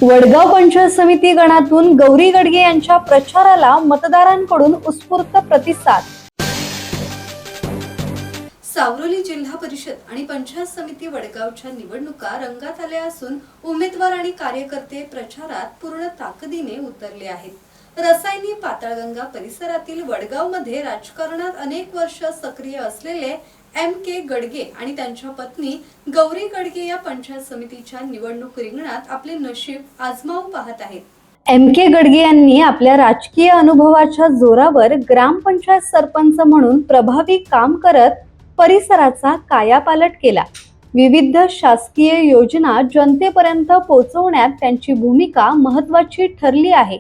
वडगाव पंचायत समिती गणातून गौरी गडगे यांच्या प्रचाराला मतदारांकडून उत्स्फूर्त प्रतिसाद। सावरोली जिल्हा परिषद आणि पंचायत समिती वडगावच्या निवडणुका रंगात आल्या असून उमेदवार आणि कार्यकर्ते प्रचारात पूर्ण ताकदीने उतरले आहेत। रसायनी पाताळगंगा परिसरातील वडगावमध्ये राजकारणात अनेक वर्ष सक्रिय असलेले M.K. गडगे आणि त्यांच्या पत्नी गौरी गडगे या पंचायत समितीच्या निवडणूक रिंगणात आपले नशीब आजमावून पाहत आहेत। M.K. गडगे यांनी आपल्या राजकीय अनुभवाच्या जोरावर ग्रामपंचायत सरपंच म्हणून प्रभावी काम करत परिसराचा कायापालट केला। विविध शासकीय योजना जनतेपर्यंत पोहोचवण्यात त्यांची भूमिका महत्त्वाची ठरली आहे।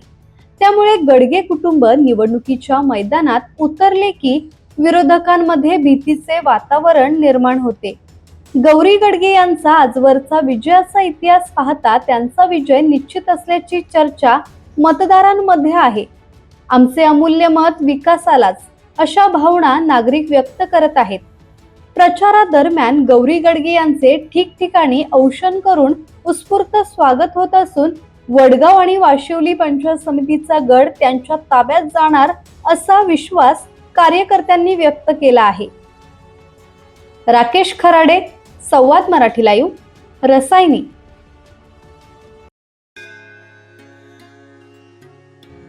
त्यामुळे गडगे कुटुंब निवडणुकीच्या मैदानात उतरले की विरोधकांमध्ये भीतीचे वातावरण निर्माण होते। गौरी गडगे यांचा आजवरचा विजयाचा इतिहास पाहता त्यांचा विजय निश्चित असल्याची चर्चा मतदारांमध्ये आहे। आमचे अमूल्य मत विकासालाच, अशा भावना नागरिक व्यक्त करत आहेत। प्रचारादरम्यान गौरी गडगे यांचे ठिकठिकाणी औक्षण करून उत्स्फूर्त स्वागत होत असून वडगाव आणि वाशिवली पंचायत समितीचा गड त्यांच्या ताब्यात जाणार असा विश्वास कार्यकर्त्यांनी व्यक्त केला आहे। राकेश खराडे, संवाद मराठी लाईव्ह, रसायनी।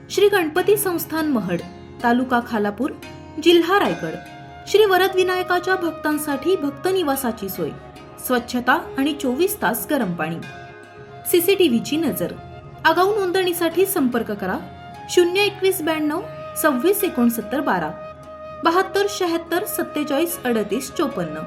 श्री गणपती संस्थान महड, तालुका खालापूर, जिल्हा रायगड। श्री वरद विनायकाच्या भक्तांसाठी भक्त निवासाची सोय, स्वच्छता आणि 24 तास गरम पाणी, CCTVची नजर। आगाऊ नोंदणीसाठी संपर्क करा 02192 26 69 12 72 76 47 38 54।